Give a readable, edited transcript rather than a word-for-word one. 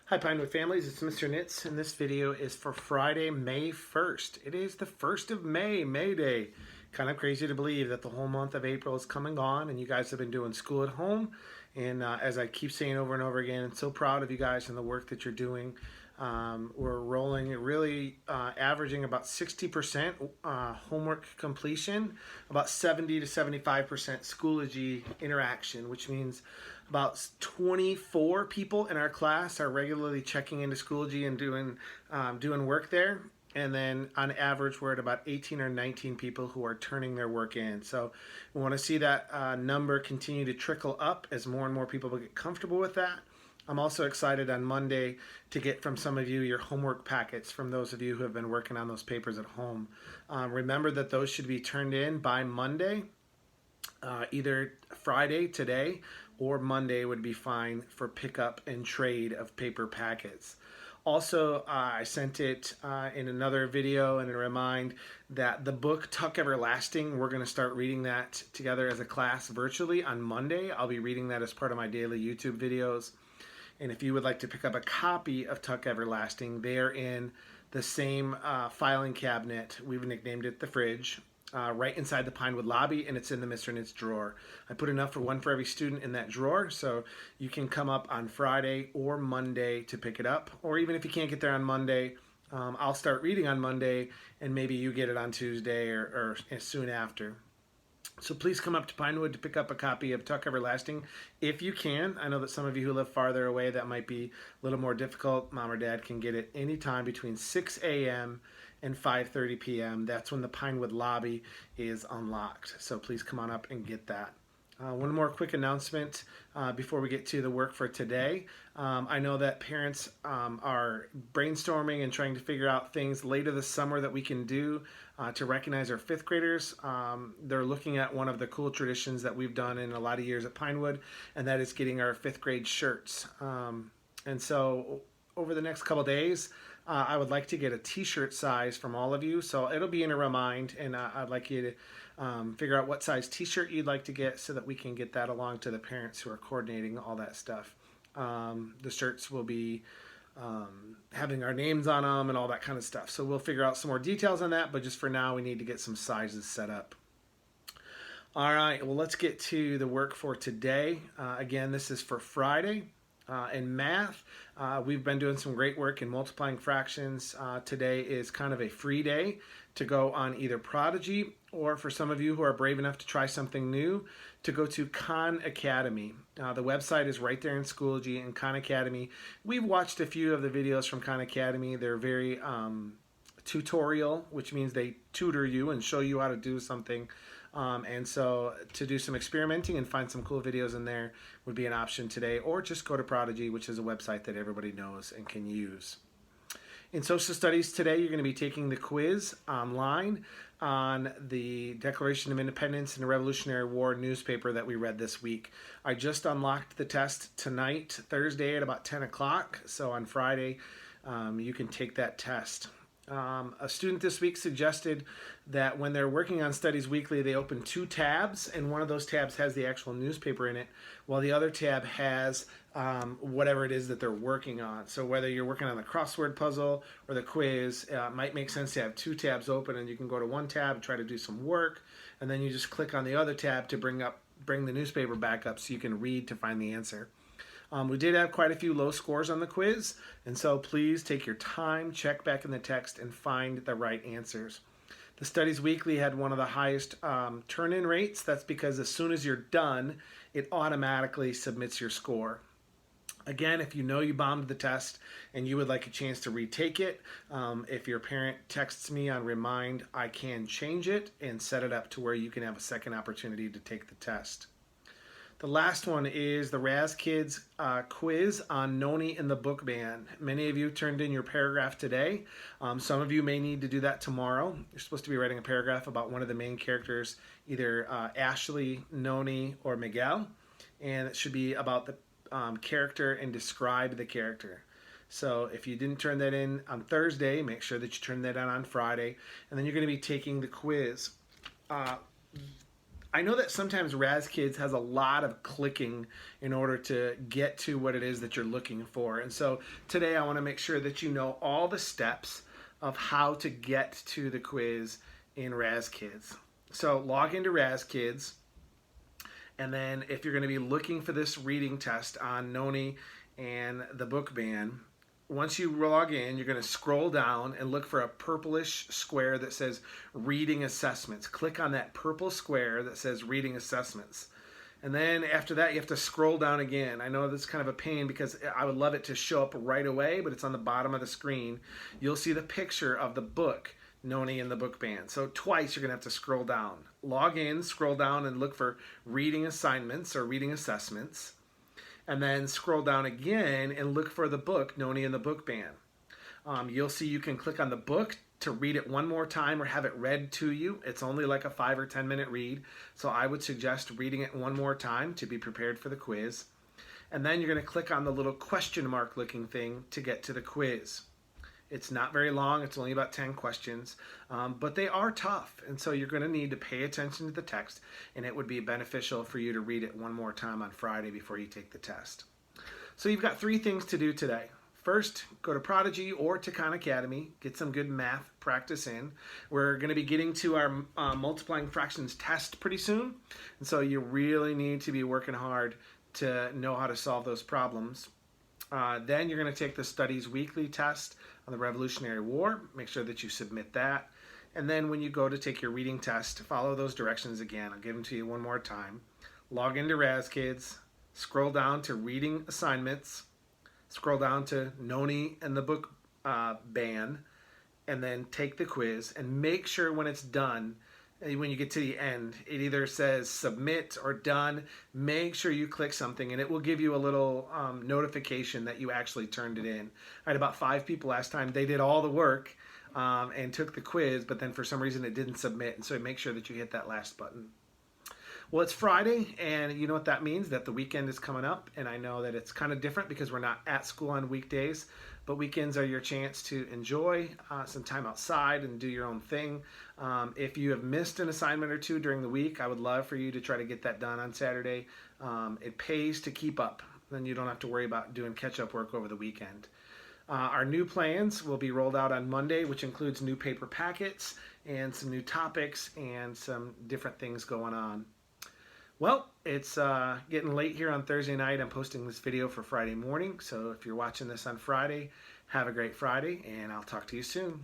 Hi Pinewood families, it's Mr. Nitz, and this video is for Friday, May 1st. It is the 1st of May, May Day. Kind of crazy to believe that the whole month of April is come and gone, and you guys have been doing school at home. And as I keep saying over and over again, I'm so proud of you guys and the work that you're doing. We're rolling, really averaging about 60% homework completion, about 70 to 75% Schoology interaction, which means about 24 people in our class are regularly checking into Schoology and doing work there. And then on average, we're at about 18 or 19 people who are turning their work in. So we want to see that number continue to trickle up as more and more people will get comfortable with that. I'm also excited on Monday to get from some of you your homework packets from those of you who have been working on those papers at home. Remember that those should be turned in by Monday. Either Friday, today, or Monday would be fine for pickup and trade of paper packets. Also, I sent it in another video and a remind that the book Tuck Everlasting, we're going to start reading that together as a class virtually on Monday. I'll be reading that as part of my daily YouTube videos. And if you would like to pick up a copy of Tuck Everlasting, they are in the same filing cabinet. We've nicknamed it the fridge. Right inside the Pinewood lobby, and it's in the Mr. Nitz drawer. I put enough for one for every student in that drawer, so you can come up on Friday or Monday to pick it up. Or even if you can't get there on Monday, I'll start reading on Monday, and maybe you get it on Tuesday or soon after. So please come up to Pinewood to pick up a copy of Tuck Everlasting if you can. I know that some of you who live farther away, that might be a little more difficult. Mom or Dad can get it anytime between 6 a.m. and 5:30 p.m. That's when the Pinewood lobby is unlocked. So please come on up and get that. One more quick announcement before we get to the work for today. I know that parents are brainstorming and trying to figure out things later this summer that we can do to recognize our fifth graders. They're looking at one of the cool traditions that we've done in a lot of years at Pinewood, and that is getting our fifth grade shirts. And so over the next couple days, I would like to get a t-shirt size from all of you. So it'll be in a remind, and I'd like you to figure out what size t-shirt you'd like to get so that we can get that along to the parents who are coordinating all that stuff. The shirts will be having our names on them and all that kind of stuff. So we'll figure out some more details on that, but just for now, we need to get some sizes set up. All right, well, let's get to the work for today. Again, this is for Friday. In math, we've been doing some great work in multiplying fractions. Today is kind of a free day to go on either Prodigy, or for some of you who are brave enough to try something new, to go to Khan Academy. The website is right there in Schoology and Khan Academy. We've watched a few of the videos from Khan Academy. They're very tutorial, which means they tutor you and show you how to do something. And so to do some experimenting and find some cool videos in there would be an option today, or just go to Prodigy, which is a website that everybody knows and can use. In social studies today, you're going to be taking the quiz online on the Declaration of Independence and the Revolutionary War newspaper that we read this week. I just unlocked the test tonight, Thursday at about 10 o'clock. So on Friday, you can take that test. A student this week suggested that when they're working on Studies Weekly, they open two tabs, and one of those tabs has the actual newspaper in it, while the other tab has whatever it is that they're working on. So whether you're working on the crossword puzzle or the quiz, it might make sense to have two tabs open, and you can go to one tab and try to do some work, and then you just click on the other tab to bring the newspaper back up so you can read to find the answer. We did have quite a few low scores on the quiz, and so please take your time, check back in the text, and find the right answers. The Studies Weekly had one of the highest turn-in rates. That's because as soon as you're done, it automatically submits your score. Again, if you know you bombed the test and you would like a chance to retake it, if your parent texts me on Remind, I can change it and set it up to where you can have a second opportunity to take the test. The last one is the RazKids quiz on Noni and the Bookman. Many of you turned in your paragraph today. Some of you may need to do that tomorrow. You're supposed to be writing a paragraph about one of the main characters, either Ashley, Noni, or Miguel. And it should be about the character and describe the character. So if you didn't turn that in on Thursday, make sure that you turn that in on Friday. And then you're going to be taking the quiz. I know that sometimes RazKids has a lot of clicking in order to get to what it is that you're looking for. And so today I want to make sure that you know all the steps of how to get to the quiz in RazKids. So log into RazKids, and then if you're going to be looking for this reading test on Noni and the book ban, once you log in, you're going to scroll down and look for a purplish square that says Reading Assessments. Click on that purple square that says Reading Assessments. And then after that, you have to scroll down again. I know that's kind of a pain because I would love it to show up right away, but it's on the bottom of the screen. You'll see the picture of the book, Noni and the book ban. So twice you're going to have to scroll down. Log in, scroll down, and look for Reading Assignments or Reading Assessments. And then scroll down again and look for the book, Noni and the book ban. You'll see you can click on the book to read it one more time or have it read to you. It's only like a 5 or 10 minute read, so I would suggest reading it one more time to be prepared for the quiz. And then you're going to click on the little question mark looking thing to get to the quiz. It's not very long, it's only about 10 questions, but they are tough, and so you're going to need to pay attention to the text, and it would be beneficial for you to read it one more time on Friday before you take the test. So you've got 3 things to do today. First, go to Prodigy or to Khan Academy, get some good math practice in. We're going to be getting to our multiplying fractions test pretty soon, and so you really need to be working hard to know how to solve those problems. Then you're going to take the Studies Weekly test on the Revolutionary War. Make sure that you submit that. And then when you go to take your reading test, follow those directions again. I'll give them to you one more time. Log into RazKids, scroll down to Reading Assignments, scroll down to Noni and the book ban, and then take the quiz. And make sure when it's done, when you get to the end, it either says submit or done. Make sure you click something and it will give you a little notification that you actually turned it in. I had about 5 people last time. They did all the work and took the quiz, but then for some reason it didn't submit. And so make sure that you hit that last button. Well, it's Friday, and you know what that means, that the weekend is coming up, and I know that it's kind of different because we're not at school on weekdays, but weekends are your chance to enjoy some time outside and do your own thing. If you have missed an assignment or 2 during the week, I would love for you to try to get that done on Saturday. It pays to keep up, then you don't have to worry about doing catch-up work over the weekend. Our new plans will be rolled out on Monday, which includes new paper packets and some new topics and some different things going on. Well, it's getting late here on Thursday night. I'm posting this video for Friday morning, so if you're watching this on Friday, have a great Friday, and I'll talk to you soon.